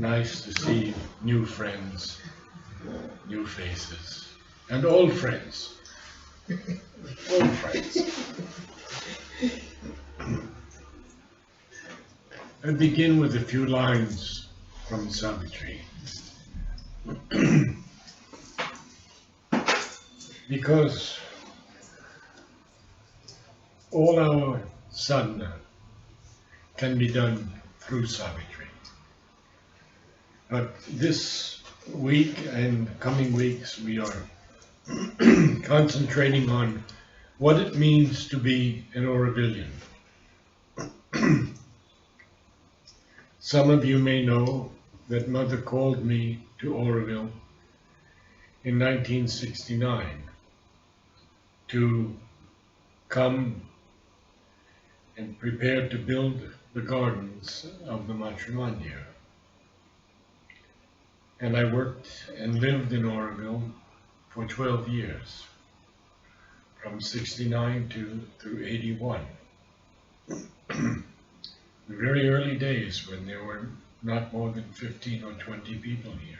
nice to see new friends, new faces, and old friends. Old friends. I begin with a few lines from Savitri. Because all our sadhana can be done through Savitri. But this week and coming weeks we are concentrating on what it means to be an Aurobillion. Some of you may know that Mother called me to Auroville in 1969 to come and prepare to build the gardens of the Matrimanya. And I worked and lived in Auroville for 12 years, from 69 through 81. The very early days when there were not more than 15 or 20 people here.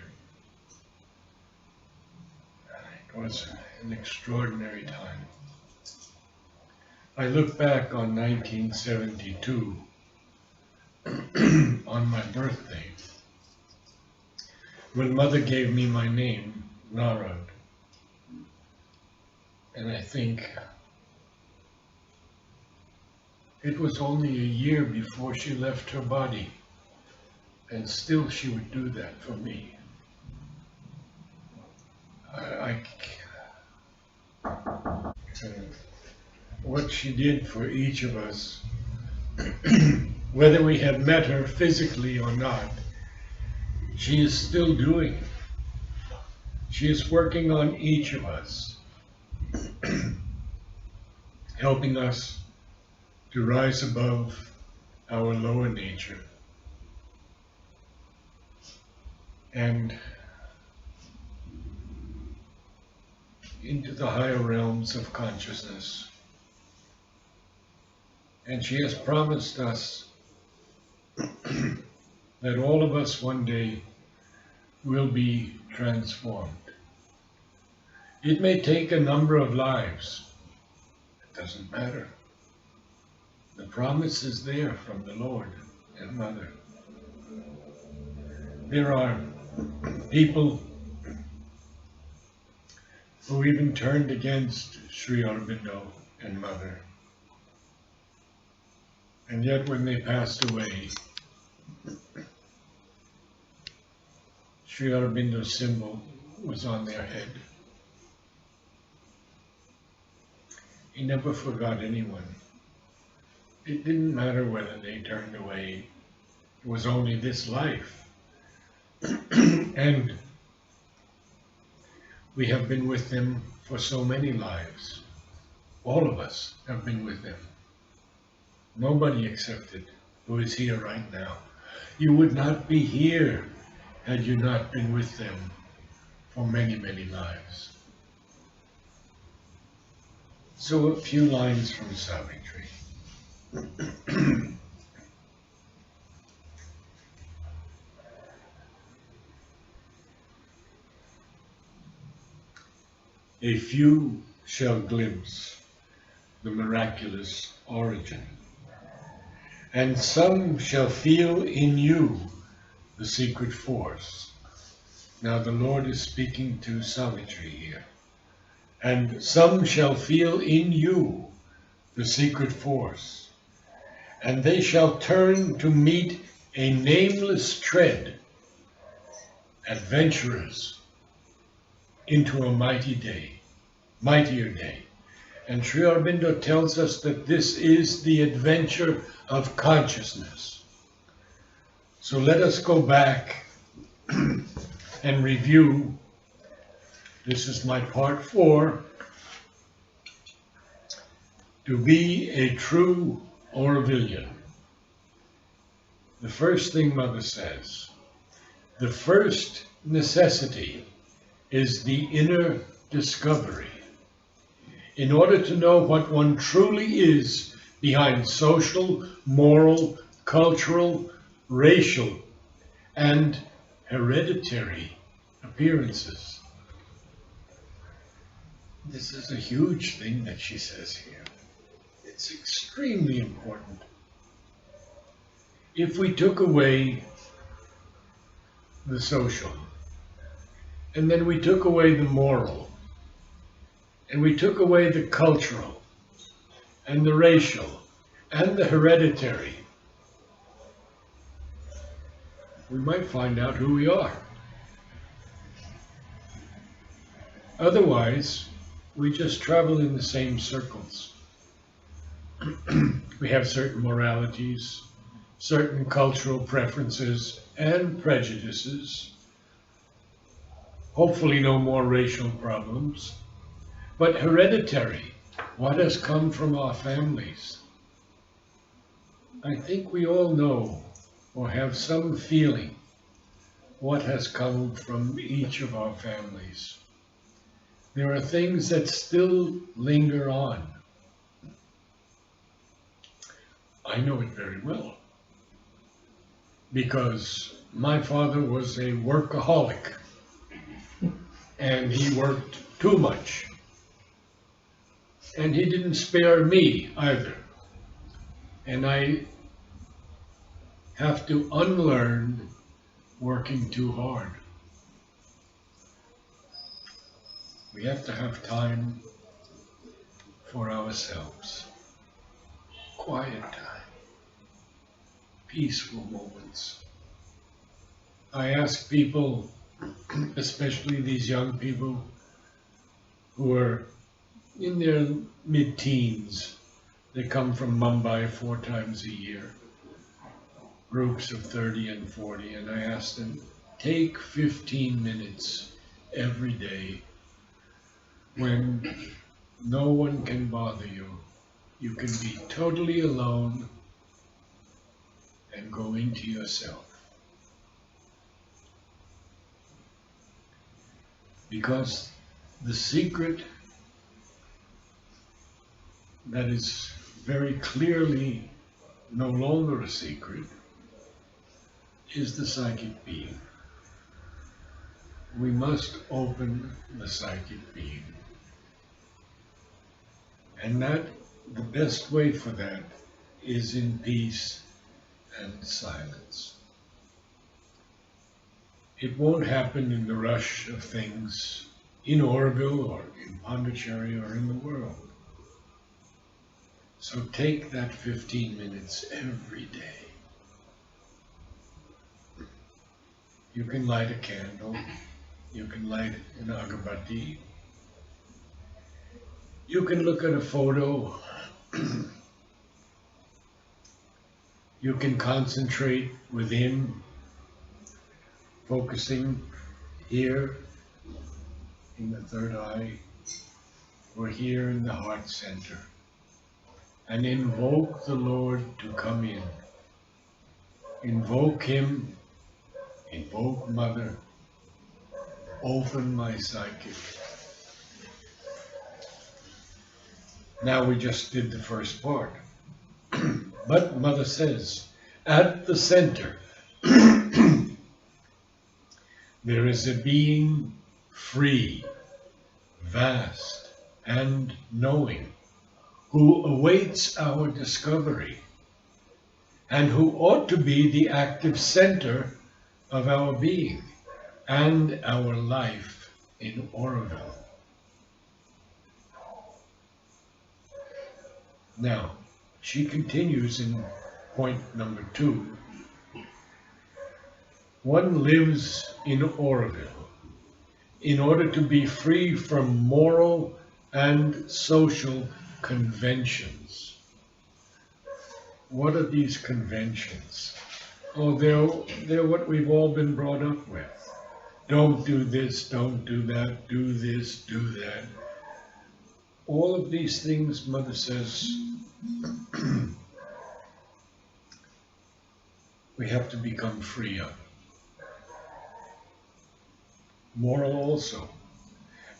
It was an extraordinary time. I look back on 1972, on my birthday, when Mother gave me my name, Narad. And I think it was only a year before she left her body, and still she would do that for me. What she did for each of us, whether we have met her physically or not, she is still doing. She is working on each of us, helping us to rise above our lower nature and into the higher realms of consciousness. And she has promised us that all of us one day will be transformed. It may take a number of lives. It doesn't matter. The promise is there from the Lord and Mother. There are people who even turned against Sri Aurobindo and Mother. And yet when they passed away, Sri Aurobindo's symbol was on their head. He never forgot anyone. It didn't matter whether they turned away. It was only this life. And we have been with them for so many lives. All of us have been with them. Nobody excepted who is here right now. You would not be here had you not been with them for many, many lives. So a few lines from Savitri. A few shall glimpse the miraculous origin, and some shall feel in you the secret force. Now the Lord is speaking to Savitri here. And some shall feel in you the secret force, and they shall turn to meet a nameless tread, adventurers, into a mighty day, mightier day. And Sri Aurobindo tells us that this is the adventure of consciousness. So let us go back and review. This is my part 4. To be a true Aurobillion. The first thing Mother says, the first necessity is the inner discovery. In order to know what one truly is behind social, moral, cultural, racial, and hereditary appearances. This is a huge thing that she says here. It's extremely important. If we took away the social, and then we took away the moral, and we took away the cultural, and the racial, and the hereditary, we might find out who we are. Otherwise, we just travel in the same circles. We have certain moralities, certain cultural preferences and prejudices, hopefully no more racial problems, but hereditary, what has come from our families. I think we all know or have some feeling what has come from each of our families. There are things that still linger on. I know it very well because my father was a workaholic and he worked too much. And he didn't spare me either. And I have to unlearn working too hard. We have to have time for ourselves. Quiet time. Peaceful moments. I ask people, especially these young people who are in their mid-teens, they come from Mumbai 4 times a year, groups of 30 and 40, and I ask them, take 15 minutes every day when no one can bother you. You can be totally alone and go into yourself. Because the secret that is very clearly no longer a secret is the psychic being. We must open the psychic being. And that, the best way for that is in peace and silence. It won't happen in the rush of things in Aurobindo or in Pondicherry or in the world. So take that 15 minutes every day. You can light a candle, you can light an agarbatti, you can look at a photo, you can concentrate within, focusing here in the third eye, or here in the heart center, and invoke the Lord to come in. Invoke Him, invoke Mother, open my psychic. Now we just did the first part. But Mother says, at the center, there is a being free, vast, and knowing, who awaits our discovery, and who ought to be the active center of our being and our life in Aurobindo. Now, she continues in point number 2. One lives in Aurobindo in order to be free from moral and social conventions. What are these conventions? Oh, they're what we've all been brought up with. Don't do this, don't do that, do this, do that. All of these things, Mother says, we have to become free of. Moral also.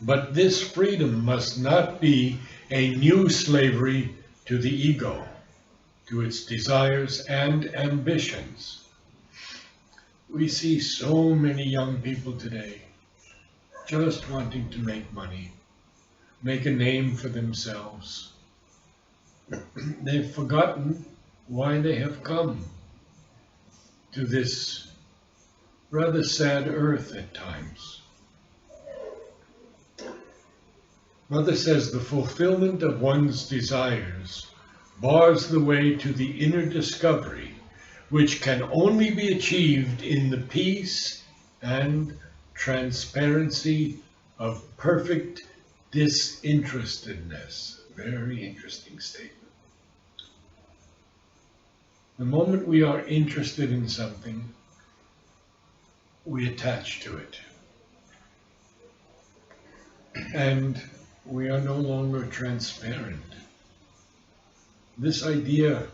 But this freedom must not be a new slavery to the ego, to its desires and ambitions. We see so many young people today just wanting to make money, make a name for themselves. They've forgotten why they have come to this rather sad earth at times. Mother says the fulfillment of one's desires bars the way to the inner discovery, which can only be achieved in the peace and transparency of perfect disinterestedness. Very interesting statement. The moment we are interested in something, we attach to it. And we are no longer transparent. This idea,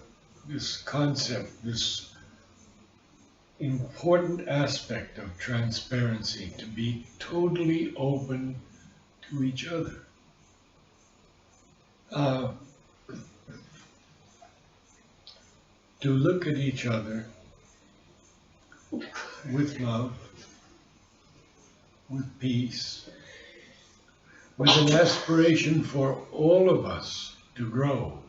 this concept, this important aspect of transparency, to be totally open to each other. To look at each other with love, with peace, with an aspiration for all of us to grow,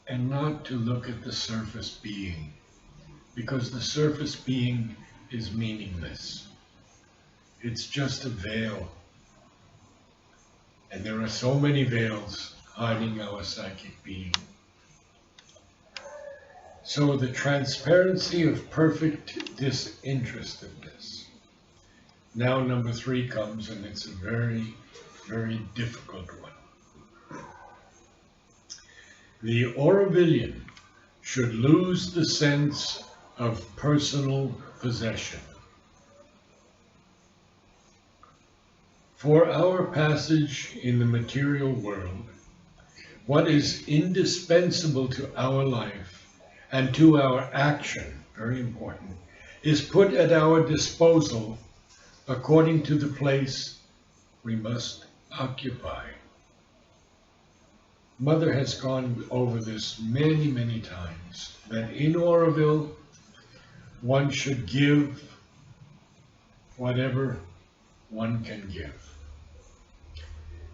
and not to look at the surface being, because the surface being is meaningless. It's just a veil. And there are so many veils hiding our psychic being. So the transparency of perfect disinterestedness. Now number 3 comes, and it's a very, very difficult one. The Aurobillion should lose the sense of personal possession. For our passage in the material world, what is indispensable to our life and to our action, very important, is put at our disposal according to the place we must occupy. Mother has gone over this many, many times, that in Auroville, one should give whatever one can give.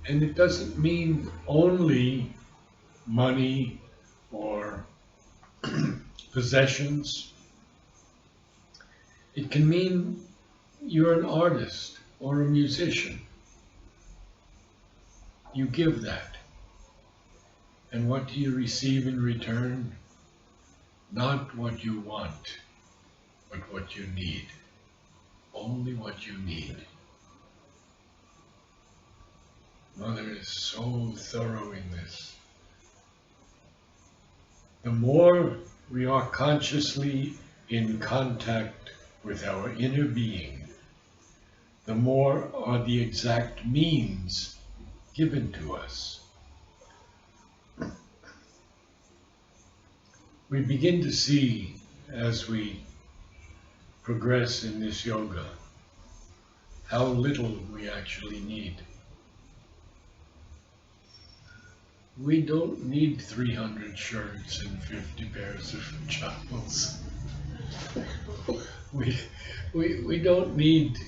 And it doesn't mean only money or possessions. It can mean you're an artist or a musician. You give that. And what do you receive in return? Not what you want, but what you need. Only what you need. Mother is so thorough in this. The more we are consciously in contact with our inner being, the more are the exact means given to us. We begin to see, as we progress in this yoga, how little we actually need. We don't need 300 shirts and 50 pairs of chappals. We don't need,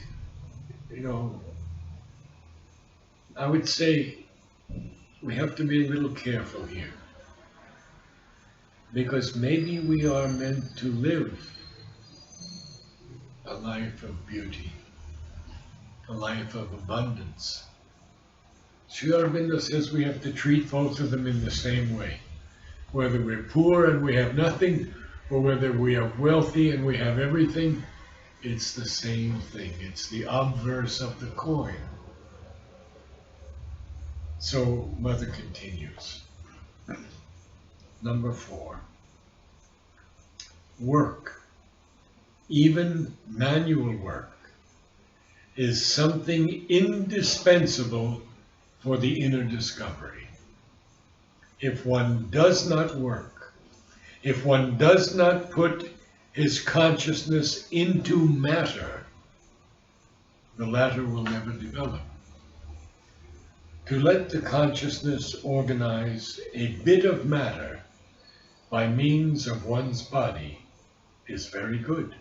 I would say we have to be a little careful here. Because maybe we are meant to live a life of beauty, a life of abundance. Sri Aurobindo says we have to treat both of them in the same way. Whether we're poor and we have nothing, or whether we are wealthy and we have everything, it's the same thing. It's the obverse of the coin. So Mother continues. Number 4. Work, even manual work, is something indispensable for the inner discovery. If one does not work, if one does not put his consciousness into matter, the latter will never develop. To let the consciousness organize a bit of matter by means of one's body is very good.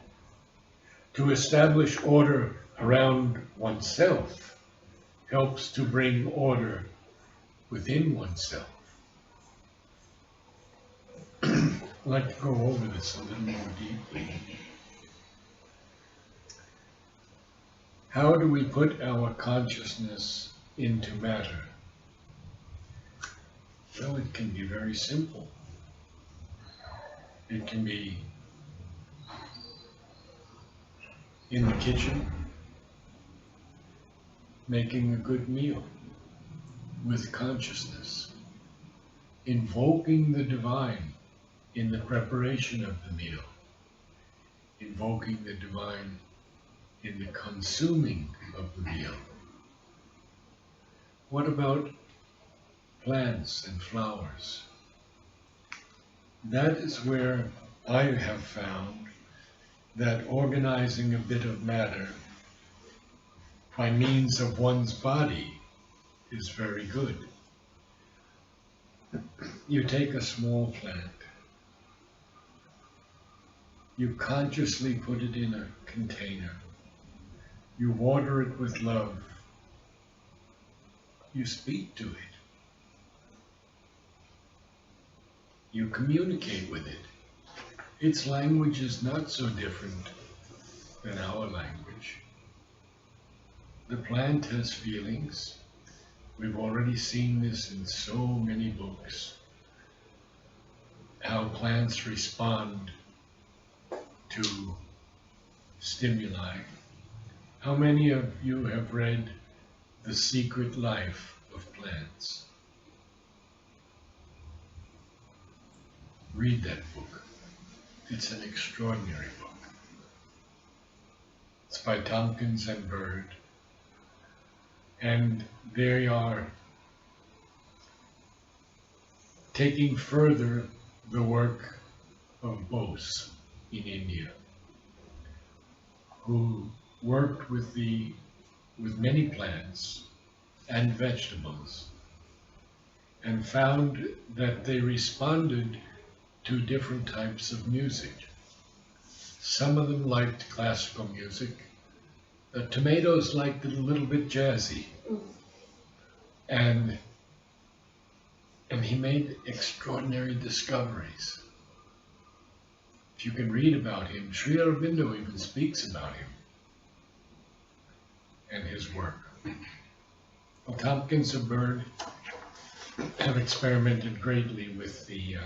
To establish order around oneself helps to bring order within oneself. I'd like to go over this a little more deeply. How do we put our consciousness into matter? Well, it can be very simple. It can be in the kitchen, making a good meal with consciousness, invoking the divine in the preparation of the meal, invoking the divine in the consuming of the meal. What about plants and flowers? That is where I have found that organizing a bit of matter by means of one's body is very good. You take a small plant, you consciously put it in a container, you water it with love, you speak to it, you communicate with it. Its language is not so different than our language. The plant has feelings. We've already seen this in so many books, how plants respond to stimuli. How many of you have read The Secret Life of Plants? Read that book. It's an extraordinary book. It's by Tompkins and Bird. And they are taking further the work of Bose in India, who worked with many plants and vegetables and found that they responded to different types of music. Some of them liked classical music. The tomatoes liked it a little bit jazzy. And he made extraordinary discoveries. If you can read about him, Sri Aurobindo even speaks about him and his work. Well, Tompkins and Bird have experimented greatly with the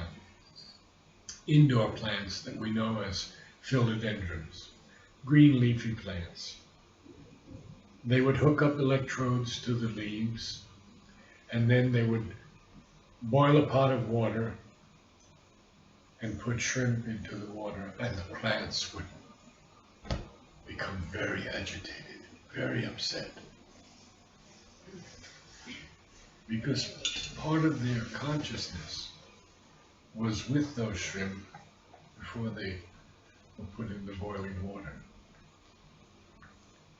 indoor plants that we know as philodendrons, green leafy plants. They would hook up electrodes to the leaves, and then they would boil a pot of water and put shrimp into the water, and the plants would become very agitated, very upset. Because part of their consciousness was with those shrimp before they were put in the boiling water.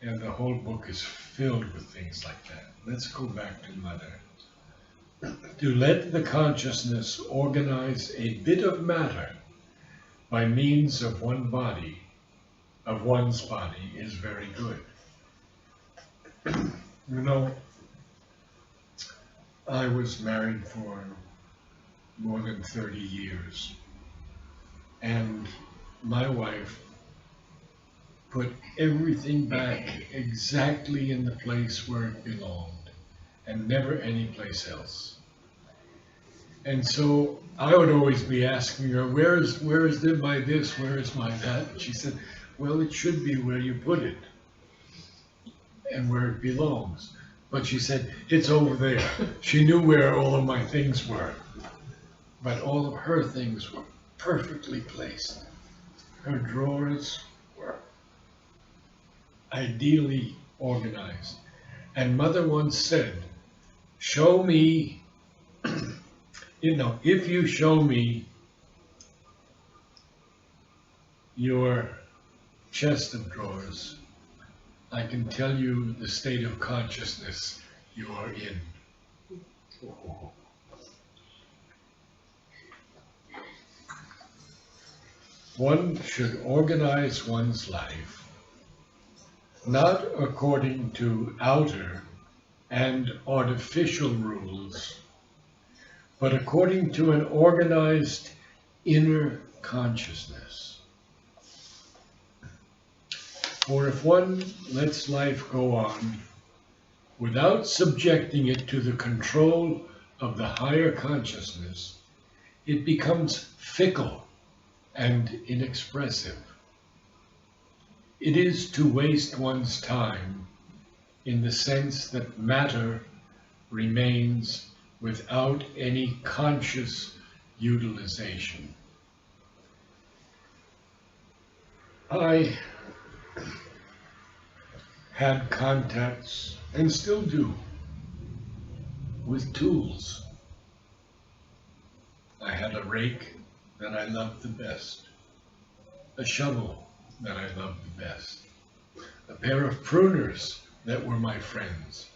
And the whole book is filled with things like that. Let's go back to Mother. To let the consciousness organize a bit of matter by means of one's body is very good. You know, I was married for more than 30 years, and my wife put everything back exactly in the place where it belonged, and never any place else. And so I would always be asking her, where is my this, where is my that? And she said, well, it should be where you put it and where it belongs. But she said, it's over there. She knew where all of my things were, but all of her things were perfectly placed. Her drawers were ideally organized. And Mother once said, show me, if you show me your chest of drawers, I can tell you the state of consciousness you are in. one should organize one's life not according to outer and artificial rules, but according to an organized inner consciousness. For if one lets life go on without subjecting it to the control of the higher consciousness, it becomes fickle and inexpressive. It is to waste one's time in the sense that matter remains without any conscious utilization. I had contacts, and still do, with tools. I had a rake that I loved the best, a shovel that I loved the best, a pair of pruners that were my friends.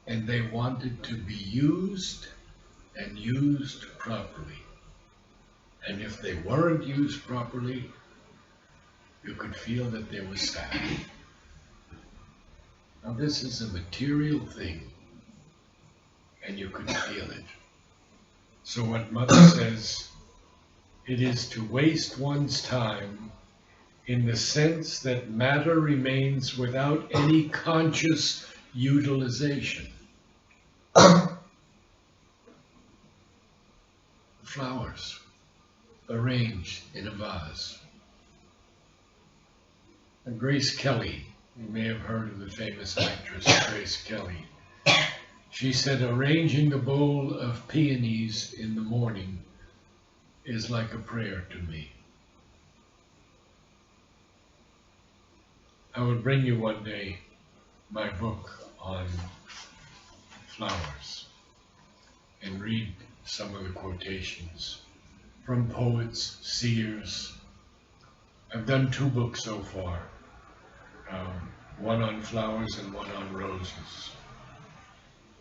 And they wanted to be used and used properly. And if they weren't used properly, you could feel that they were sad. Now this is a material thing, and you could feel it. So what Mother says, it is to waste one's time in the sense that matter remains without any conscious utilization. Flowers arranged in a vase. And Grace Kelly, you may have heard of the famous actress Grace Kelly. She said arranging a bowl of peonies in the morning is like a prayer to me. I will bring you one day my book on flowers and read some of the quotations from poets, seers. I've done 2 books so far, one on flowers and one on roses.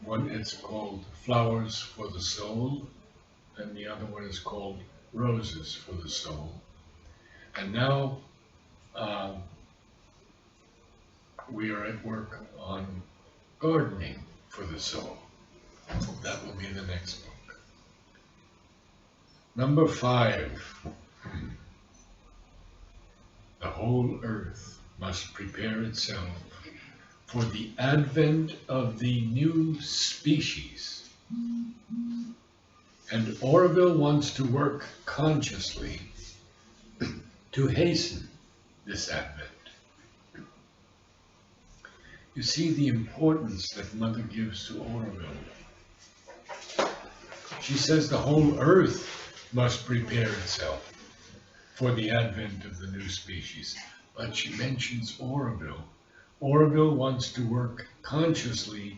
One, it's called Flowers for the Soul, and the other one is called Roses for the Soul. And now we are at work on gardening for the soul. That will be the next book. Number 5. The whole earth must prepare itself for the advent of the new species. And Aurobindo wants to work consciously to hasten this advent. You see the importance that Mother gives to Aurobindo. She says the whole earth must prepare itself for the advent of the new species. But she mentions Aurobindo. Aurobindo wants to work consciously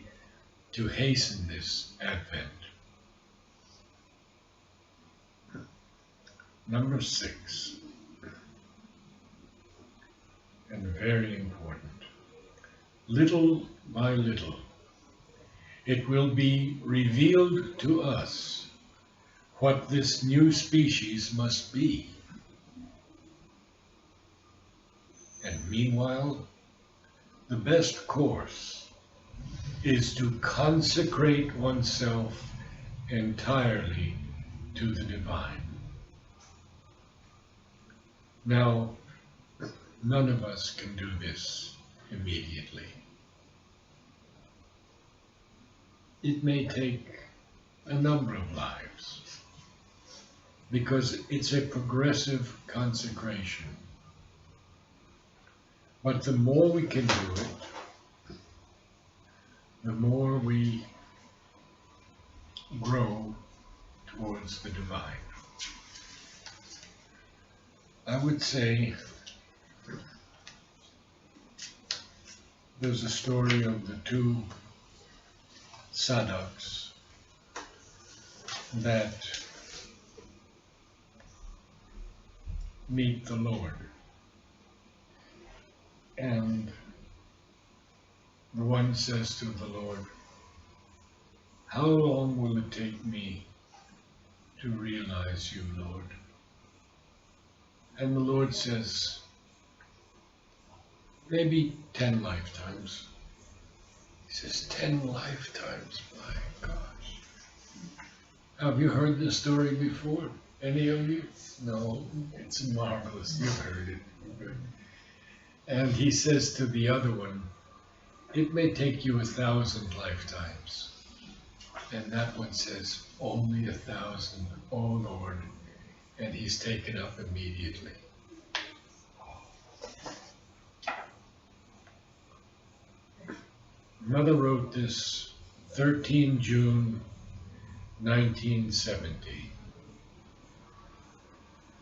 to hasten this advent. Number 6, and very important. Little by little, it will be revealed to us what this new species must be. And meanwhile, the best course is to consecrate oneself entirely to the divine. Now, none of us can do this immediately. It may take a number of lives because it's a progressive consecration. But the more we can do it, the more we grow towards the divine. I would say there's a story of the 2 sadhaks that meet the Lord. And the one says to the Lord, "How long will it take me to realize you, Lord. And the Lord says, maybe 10 lifetimes. He says, 10 lifetimes, my gosh. Have you heard this story before? Any of you? No, it's marvelous. You've heard it. Good. And he says to the other one, it may take you 1,000 lifetimes. And that one says, only 1,000, oh Lord. And he's taken up immediately. Mother wrote this 13 June 1970,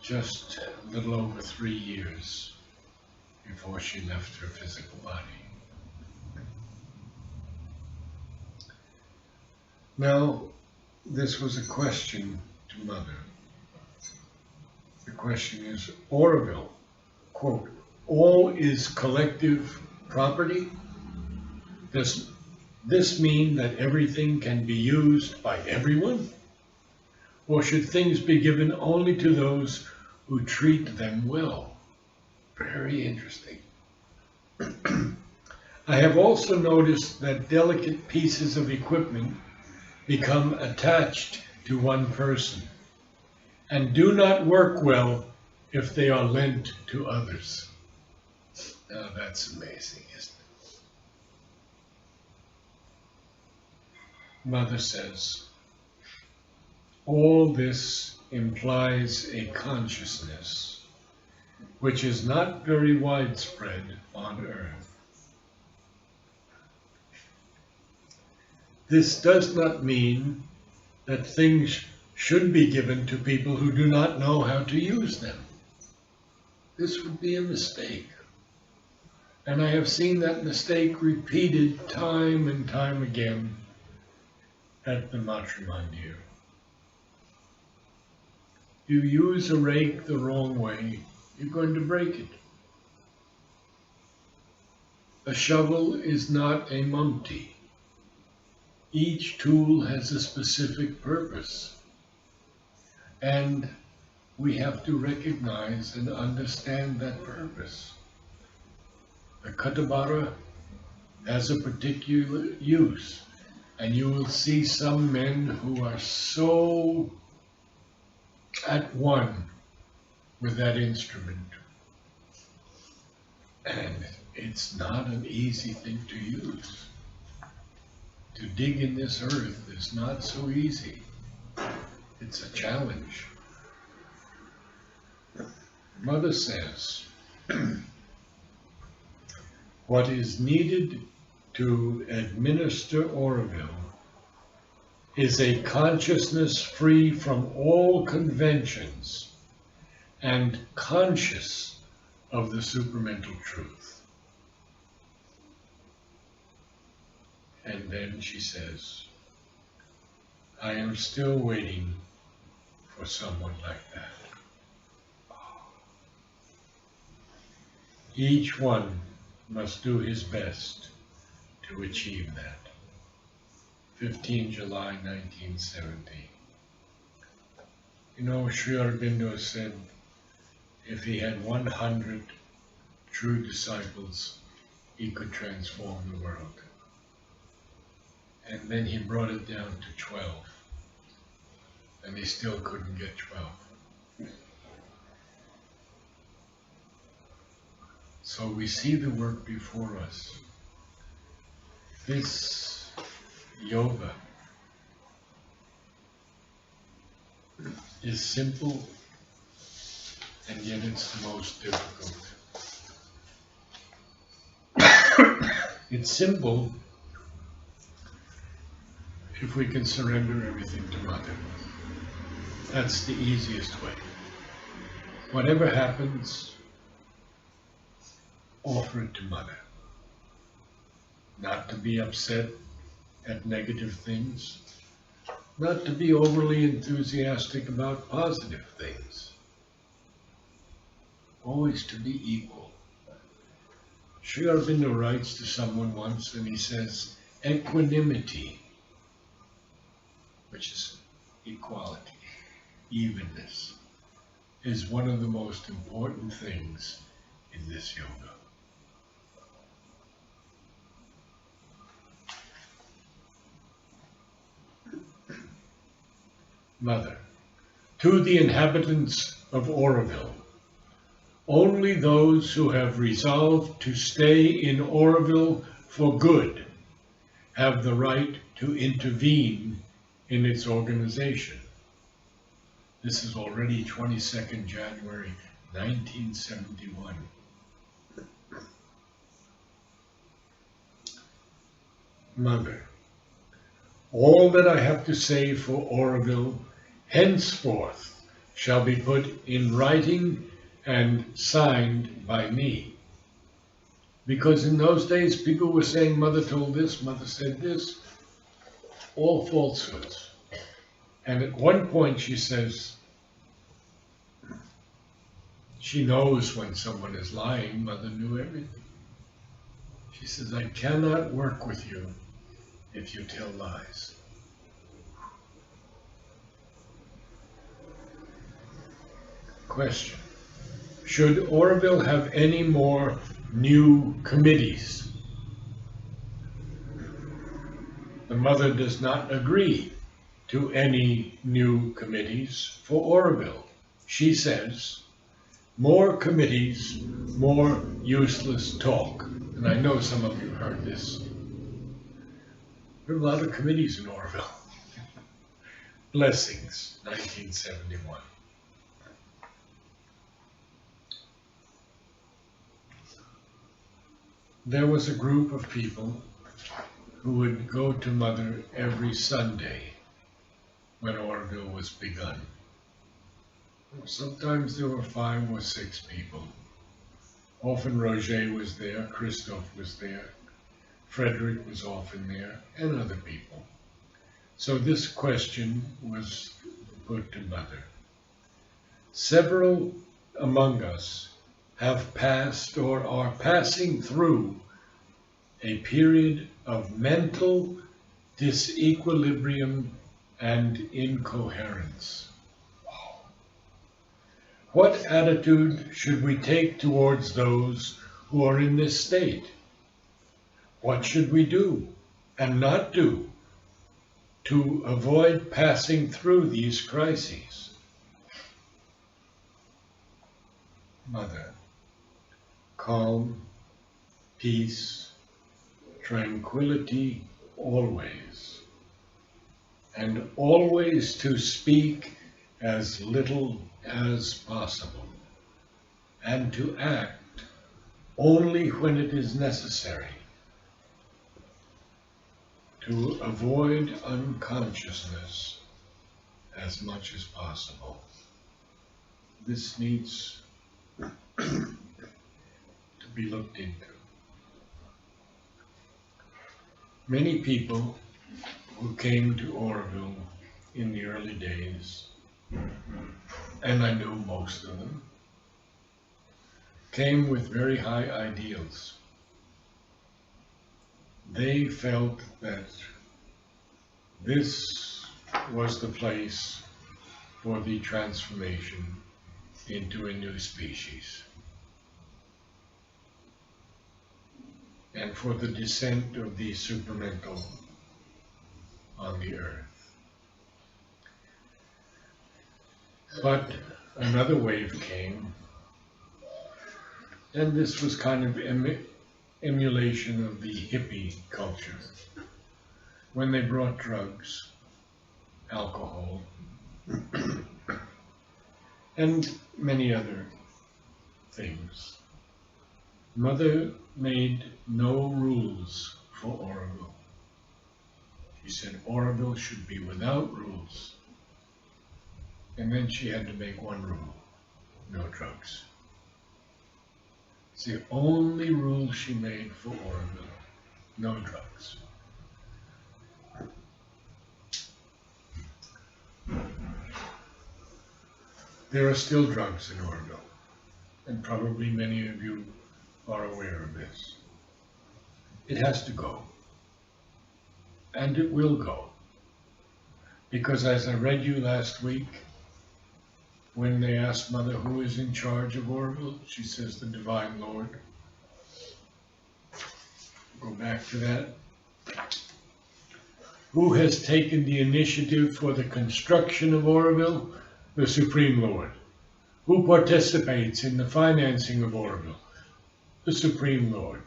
just a little over 3 years before she left her physical body. Now, this was a question to Mother. The question is, Aurobindo, quote, all is collective property? Does this mean that everything can be used by everyone? Or should things be given only to those who treat them well? Very interesting. I have also noticed that delicate pieces of equipment become attached to one person and do not work well if they are lent to others. Now that's amazing, isn't it? Mother says, all this implies a consciousness which is not very widespread on earth. This does not mean that things should be given to people who do not know how to use them. This would be a mistake. And I have seen that mistake repeated time and time again at the Matrimandir. You use a rake the wrong way, you're going to break it. A shovel is not a mumti. Each tool has a specific purpose. And we have to recognize and understand that purpose. The katabara has a particular use. And you will see some men who are so at one with that instrument. And it's not an easy thing to use. To dig in this earth is not so easy. It's a challenge. Mother says, what is needed to administer Aurobindo is a consciousness free from all conventions and conscious of the supramental truth. And then she says, I am still waiting for someone like that. Each one must do his best to achieve that. 15 July 1970. You know, Sri Aurobindo said if he had 100 true disciples, he could transform the world. And then he brought it down to 12. And he still couldn't get 12. So we see the work before us. This yoga is simple, and yet it's the most difficult. It's simple if we can surrender everything to Mother. That's the easiest way. Whatever happens, offer it to Mother. Not to be upset at negative things, not to be overly enthusiastic about positive things. Always to be equal. Sri Aurobindo writes to someone once and he says, equanimity, which is equality, evenness is one of the most important things in this yoga. Mother, to the inhabitants of Aurobindo, only those who have resolved to stay in Aurobindo for good have the right to intervene in its organization. This is already 22nd January 1971. Mother, all that I have to say for Aurobindo henceforth shall be put in writing and signed by me. Because in those days people were saying, Mother told this, Mother said this, all falsehoods. And at one point she says, she knows when someone is lying. Mother knew everything. She says, I cannot work with you if you tell lies. Question. Should Aurobindo have any more new committees? The Mother does not agree to any new committees for Aurobindo. She says, more committees, more useless talk. And I know some of you heard this. There are a lot of committees in Aurobindo. Blessings, 1971. There was a group of people who would go to Mother every Sunday when Aurobindo was begun. Sometimes there were 5 or 6 people. Often Roger was there, Christophe was there, Frederick was often there, and other people. So this question was put to Mother. Several among us have passed or are passing through a period of mental disequilibrium and incoherence. What attitude should we take towards those who are in this state? What should we do and not do to avoid passing through these crises? Mother, calm, peace, tranquility always, and always to speak as little as possible, and to act only when it is necessary, to avoid unconsciousness as much as possible. This needs to be looked into. Many people who came to Aurobindo in the early days, and I knew most of them, came with very high ideals. They felt that this was the place for the transformation into a new species and for the descent of the supramental on the earth. But another wave came, and this was kind of emulation of the hippie culture, when they brought drugs, alcohol, and many other things. Mother made no rules for Aurobindo. She said Aurobindo should be without rules. And then she had to make one rule: no drugs. It's the only rule she made for Aurobindo: no drugs. There are still drugs in Aurobindo, and probably many of you are aware of this. It has to go. And it will go. Because as I read you last week, When they ask Mother who is in charge of Aurobindo, she says the Divine Lord. Go back to that. Who has taken the initiative for the construction of Aurobindo? The Supreme Lord. Who participates in the financing of Aurobindo? The Supreme Lord.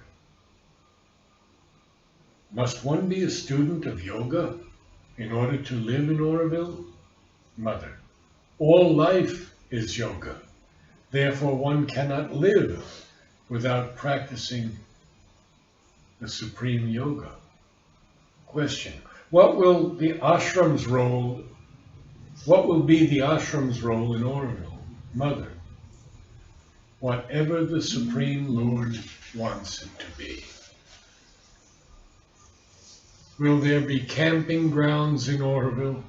Must one be a student of yoga in order to live in Aurobindo? Mother. All life is yoga. Therefore, one cannot live without practicing the supreme yoga. Question. What will be the ashram's role in Aurobindo? Mother. Whatever the Supreme Lord wants it to be. Will there be camping grounds in Aurobindo?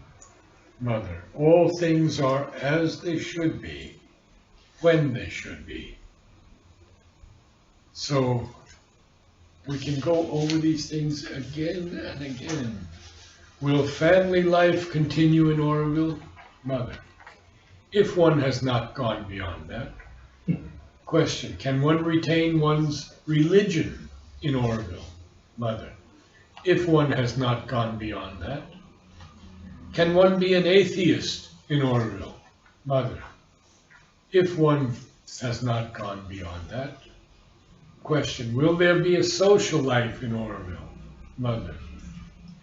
Mother. All things are as they should be, when they should be. So, we can go over these things again and again. Will family life continue in Aurobindo? Mother. If one has not gone beyond that. Question. Can one retain one's religion in Aurobindo? Mother. If one has not gone beyond that. Can one be an atheist in Aurobindo? Mother. If one has not gone beyond that. Question. Will there be a social life in Aurobindo? Mother.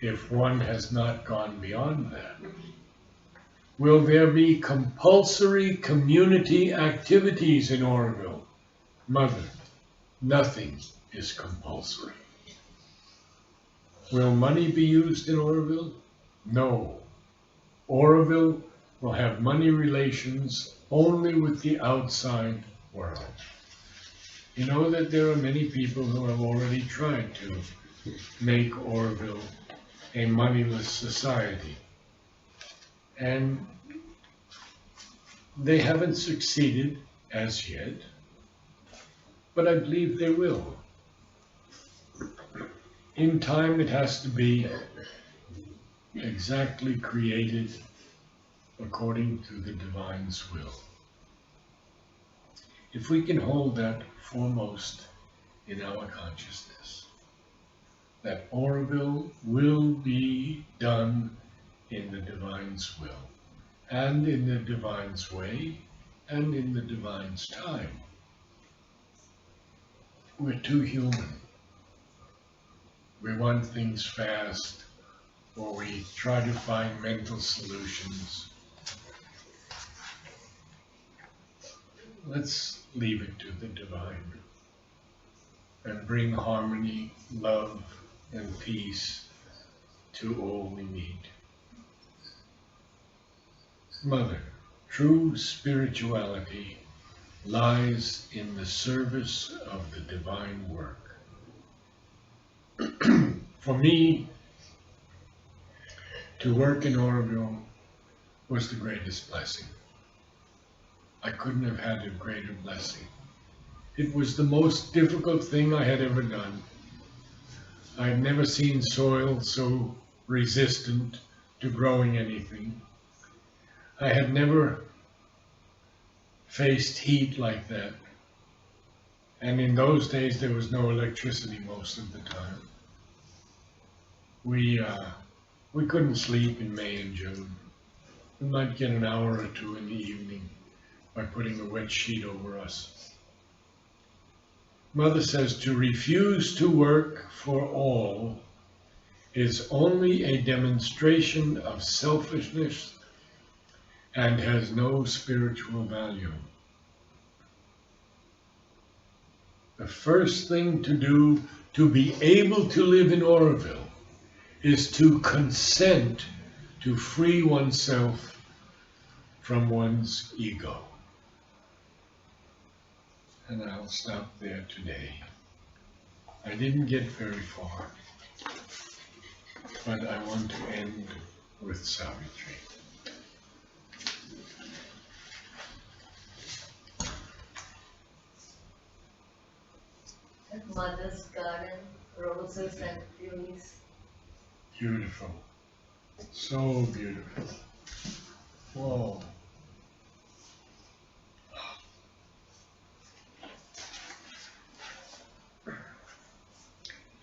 If one has not gone beyond that. Will there be compulsory community activities in Aurobindo? Mother. Nothing is compulsory. Will money be used in Aurobindo? No. Aurobindo will have money relations only with the outside world. You know that there are many people who have already tried to make Aurobindo a moneyless society. And they haven't succeeded as yet, but I believe they will. In time, it has to be exactly created according to the Divine's will. If we can hold that foremost in our consciousness, that Aurobindo will be done in the Divine's will, and in the Divine's way, and in the Divine's time. We're too human. We want things fast, or we try to find mental solutions. Let's leave it to the Divine and bring harmony, love, and peace to all we meet. Mother, true spirituality lies in the service of the divine work. For me, to work in Aurobindo was the greatest blessing. I couldn't have had a greater blessing. It was the most difficult thing I had ever done. I had never seen soil so resistant to growing anything. I had never faced heat like that. And in those days, there was no electricity most of the time. We couldn't sleep in May and June. We might get an hour or two in the evening by putting a wet sheet over us. Mother says to refuse to work for all is only a demonstration of selfishness and has no spiritual value. The first thing to do to be able to live in Aurobindo is to consent to free oneself from one's ego. And I'll stop there today. I didn't get very far, but I want to end with Savitri. At Mother's garden, roses and lilies. Beautiful. So beautiful. Whoa.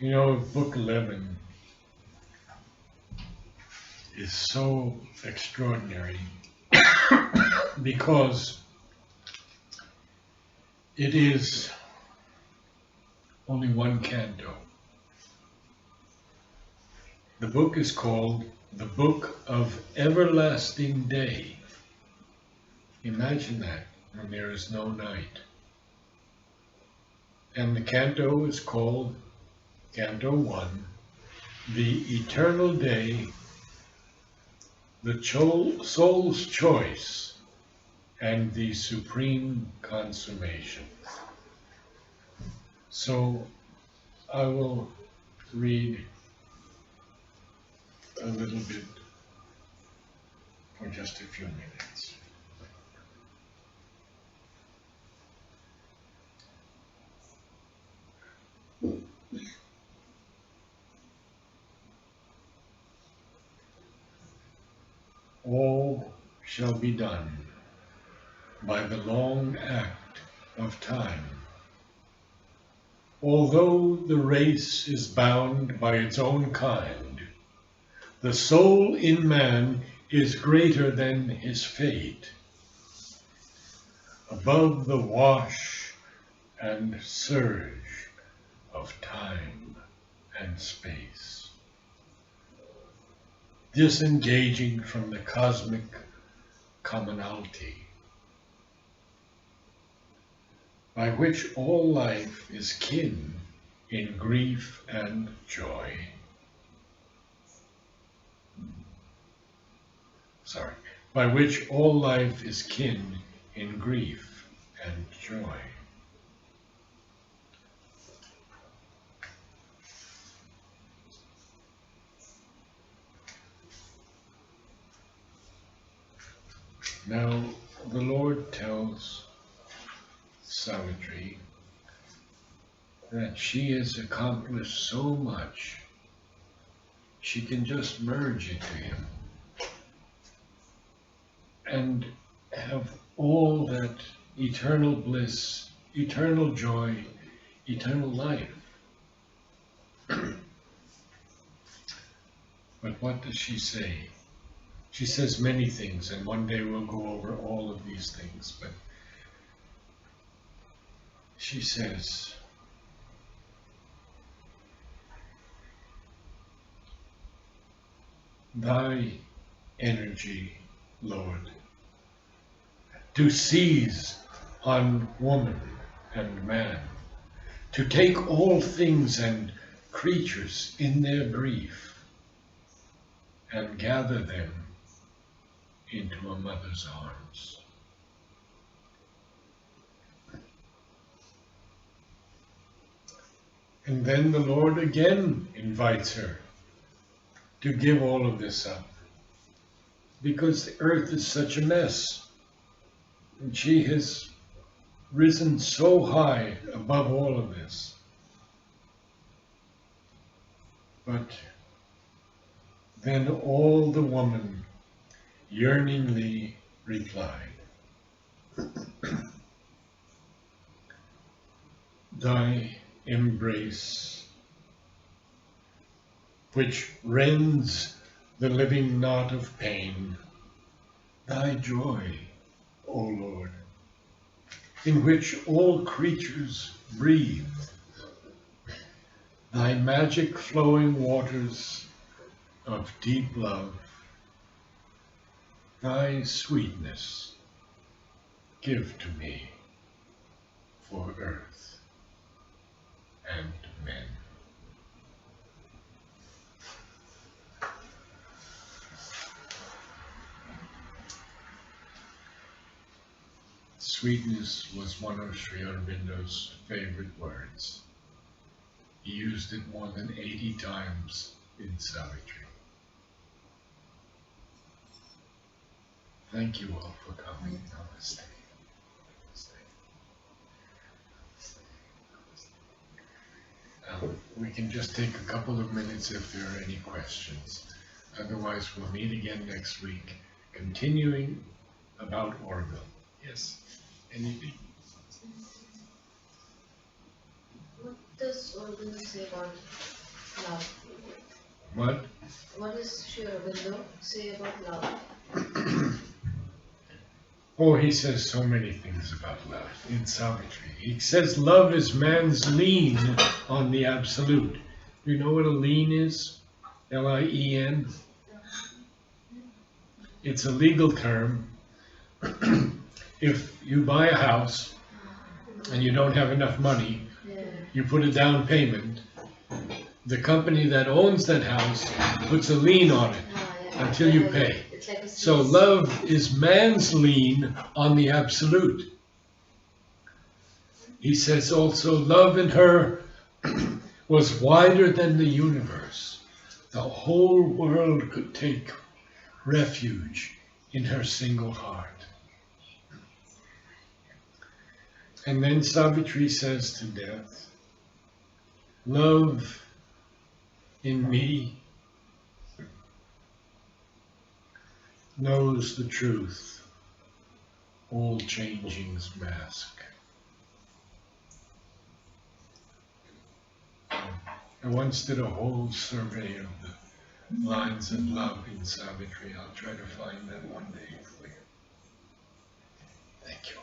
You know, Book 11 is so extraordinary because it is only one canto. The book is called The Book of Everlasting Day. Imagine that, when there is no night. And the canto is called Canto 1, The Eternal Day, the Soul's Choice, and the Supreme Consummation. So I will read a little bit for just a few minutes. All shall be done by the long act of time. Although the race is bound by its own kind, the soul in man is greater than his fate. Above the wash and surge of time and space, disengaging from the cosmic commonality, by which all life is kin in grief and joy. By which all life is kin in grief and joy. Now, the Lord tells Savitri that she has accomplished so much, she can just merge into him and have all that eternal bliss, eternal joy, eternal life. But what does she say? She says many things, and one day we'll go over all of these things, but she says, thy energy, Lord, to seize on woman and man, to take all things and creatures in their grief and gather them into a mother's arms. And then the Lord again invites her to give all of this up, because the earth is such a mess, and she has risen so high above all of this. But then all the woman yearningly replied, thy embrace, which rends the living knot of pain, thy joy, O Lord, in which all creatures breathe, thy magic flowing waters of deep love, thy sweetness give to me for earth and men. Sweetness was one of Sri Aurobindo's favorite words. He used it more than 80 times in Savitri. Thank you all for coming. Namaste. We can just take a couple of minutes if there are any questions. Otherwise, we'll meet again next week, continuing about Aurobindo. Yes? Anything? does Aurobindo say about love? What? What does Sri Aurobindo say about love? Oh, he says so many things about love in Savitri. He says love is man's lien on the absolute. Do you know what a lien is? Lien? It's a legal term. If you buy a house and you don't have enough money, Yeah. you put a down payment. The company that owns that house puts a lien on it Yeah. until you pay. It's like a So cease. love is man's lien on the absolute. He says also, love in her was wider than the universe. The whole world could take refuge in her single heart. And then Savitri says to death, love in me knows the truth, all changing's mask. I once did a whole survey of the lines of love in Savitri. I'll try to find that one day for you. Thank you.